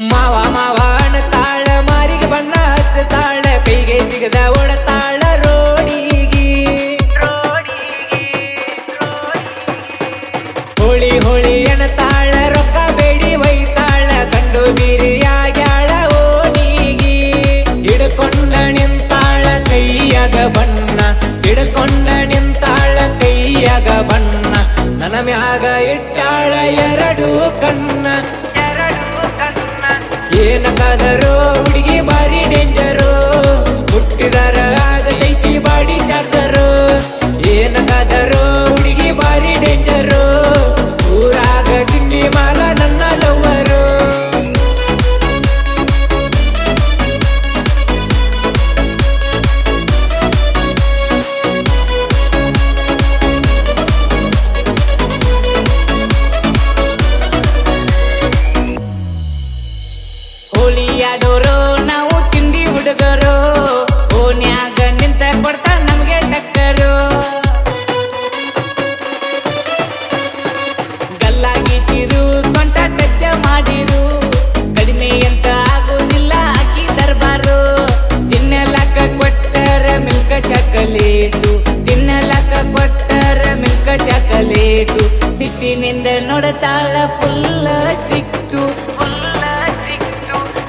ಮಾವ ಮಾವ ಅನ್ನತಾಳ ಮಾರಿಗೆ ಬಣ್ಣ ಹಚ್ಚತಾಳ ಕೈಗೆ ಸಿಗದ ಓಡತಾಳ ರೋಡಿಗಿ ಹೋಳಿ ಹೋಳಿ ಅನ್ನತಾಳ ರೊಕ್ಕ ಬೇಡಿ ಒಯ್ತಾಳ ಕಂಡು ಬೀರಿಯಾಗ್ಯಾಳ ಓಣಿಗಿ ಹಿಡ್ಕೊಂಡ ನಿಂತಾಳ ಕೈಯಾಗ ಬಣ್ಣ ಹಿಡ್ಕೊಂಡ ನಿಂತಾಳ ಕೈಯಾಗ ಬಣ್ಣ ನನ್ನ ಮ್ಯಾಗ ಇಟ್ಟಾಳ ಎರಡು ಕಣ್ಣ ಏನಕ್ಕಾದರೂ ಹುಡುಗಿ ಬಾರಿ ಡೇಂಜರು ಹುಟ್ಟಿದಾರ ಆಗತೈತಿ ಬಾಡಿ ಚಾರ್ಜರು ಏನಕ್ಕಾದರೂ ಹುಡುಗಿ ಬಾರಿ ಡೇಂಜರು ಊರಾಗ ಗಿಂಡಿ ಮಾಲ ನನ್ನ ಲವ್ವರು ಹೋಳಿಯಾಡೋರು ನಾವು ತಿಂಡಿ ಹುಡುಗರು ಓನ್ಯಾಗ ನಿಂತ ಕೊಡ್ತಾರ ನಮ್ಗೆ ಟಕ್ಕರು ಗಲ್ಲಾಗಿ ಚೀರು ಸ್ವಂತ ಟಚ್ ಮಾಡಿರು ಕಡಿಮೆ ಅಂತ ಆಗೋದಿಲ್ಲ ಆಕಿ ದರ್ಬಾರು ತಿನ್ನಲಕ್ಕ ಕೊಟ್ಟರ ಮಿಲ್ಕ ಚಾಕಲೇಟು ತಿನ್ನಲಕ್ಕ ಕೊಟ್ಟರ ಮಿಲ್ಕ ಚಾಕಲೇಟು ಸಿಟ್ಟಿನಿಂದ ನೋಡತಾಳ ಫುಲ್ ಸ್ಟ್ರಿಕ್ಟು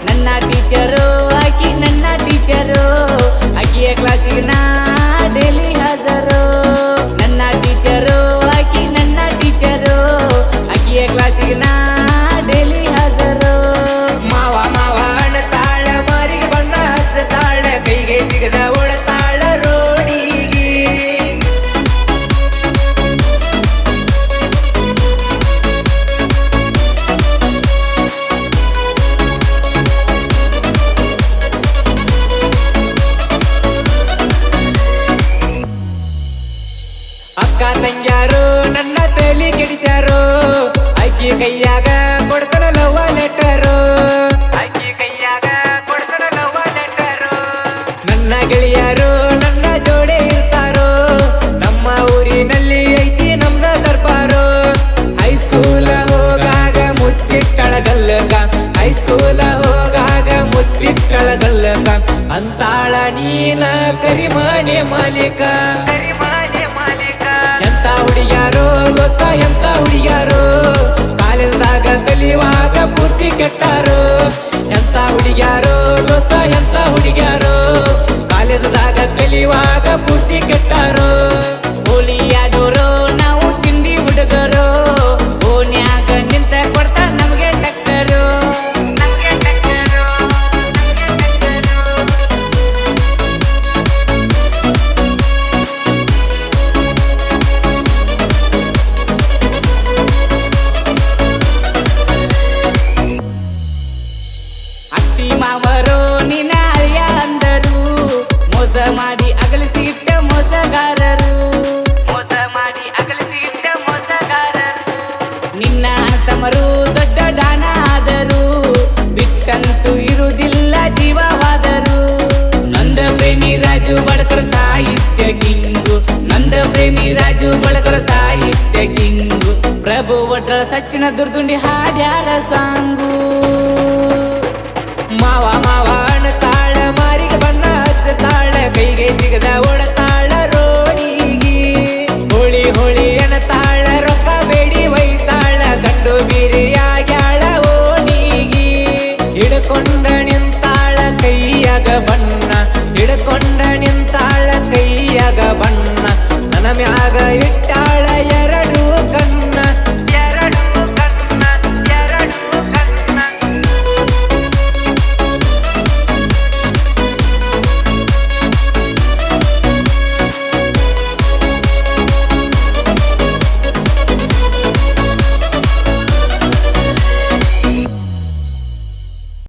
ನನ್ನ ಟೀಚರು ಆಕಿ ನನ್ನ ಟೀಚರು ಆಕಿಯ ಕ್ಲಾಸಿಗೆ ನಾ ಡೈಲಿ ಹಾಜರು ನನ್ನ ಟೀಚರು ಆಕಿ ನನ್ನ ಟೀಚರು ಆಕಿಯ ಕ್ಲಾಸಿಗೆ ನಾ ಡೈಲಿ ಹಾಜರು ಮಾವ ಮಾವ ಅನ್ನತಾಳ ಮಾರಿಗೆ ಬಣ್ಣ ಹಚ್ಚತಾಳ ಕೈಗೆ ಸಿಗದ ಓಡತಾಳ ರೋಡಿಗಿ ಅಕ್ಕ ತಂಗ್ಯಾರು ನನ್ನ ತಲೆ ಕೆಡಿಸ್ಯಾರು ಆಕಿ ಕೈಯಾಗ ಕೊಡ್ತಾನ ಲವ್ ಲೆಟರು ಆಕಿ ಕೈಯಾಗ ಕೊಡ್ತಾನ ಲವ್ ಲೆಟರು ನನ್ನ ಗೆಳೆಯರು ನನ್ನ ಜೋಡೆ ಇರ್ತಾರೋ ನಮ್ಮ ಊರಿನಲ್ಲಿ ಐತಿ ನಮ್ದ ದರ್ಬಾರು ಹೈಸ್ಕೂಲ ಹೋಗಾಗ ಮುತ್ತಿಟ್ಟಳ ಗಲ್ಲಕ ಹೈಸ್ಕೂಲ ಹೋಗಾಗ ಮುತ್ತಿಟ್ಟಳ ಗಲ್ಲಕ ಅಂತಾಳ ನೀನ ಕರಿಮನೆ ಮಾಲೀಕ ಎಂತ ಹುಡುಗ್ಯಾರೋ ದೋಸ್ತ ಎಂತ ಹುಡುಗ್ಯಾರೋ ಕಾಲೇಜ್ದಾಗ ಕಲಿಯುವಾಗ ಪೂರ್ತಿ ಕೆಟ್ಟಾರೋ ಎಂತ ಹುಡುಗ್ಯಾರೋ ದೋಸ್ತ ಎಂತ ಹುಡುಗ್ಯಾರೋ ಕಾಲೇಜ್ದಾಗ ಕಲಿಯುವಾಗ ಪೂರ್ತಿ ಕೆಟ್ಟಾರೋ ಹೋಳಿಯಾಡೋರು ನಾವು ತಿಂಡಿ ಹುಡುಗರು ಓನ್ಯಾಗ ನಿಂತ ಕೊಡ್ತಾರ ನಮ್ಗೆ ಟಕ್ಕರು ಅತ್ತಿ ಮಾವರು ನಿನ್ನ ಅಳಿಯ ಅಂದರು ಮೋಸ ಮಾಡಿ ಅಗಲಿಸಿ ಇಟ್ಟ ಮೋಸಗಾರರು ಮೋಸ ಮಾಡಿ ಅಗಲಿಸಿ ಇಟ್ಟ ಮೋಸಗಾರರು ನಿನ್ನ ತಮರು ದೊಡ್ಡ ಡಾಣ ಆದರು ಬಿಟ್ಟಂತೂ ಇರುವುದಿಲ್ಲ ಜೀವವಾದರು ನಂದ ಪ್ರೇಮಿ ರಾಜು ಬಡಕರ ಸಾಹಿತ್ಯ ಕಿಂಗು ನಂದ ಪ್ರೇಮಿ ರಾಜು ಬಡಕರ ಸಾಹಿತ್ಯ ಕಿಂಗು ಪ್ರಭು ಒಡ್ಡಳ ಸಚ್ಚಿನ ದುರ್ದುಂಡಿ ಹಾಡ್ಯಾರ ಸಾಂಗು ಮಾವ ಮಾವ ಅನ್ನತಾಳ ಮಾರಿಗೆ ಬಣ್ಣ ಹಚ್ಚತಾಳ ಕೈಗೆ ಸಿಗದ ಓಡತಾಳ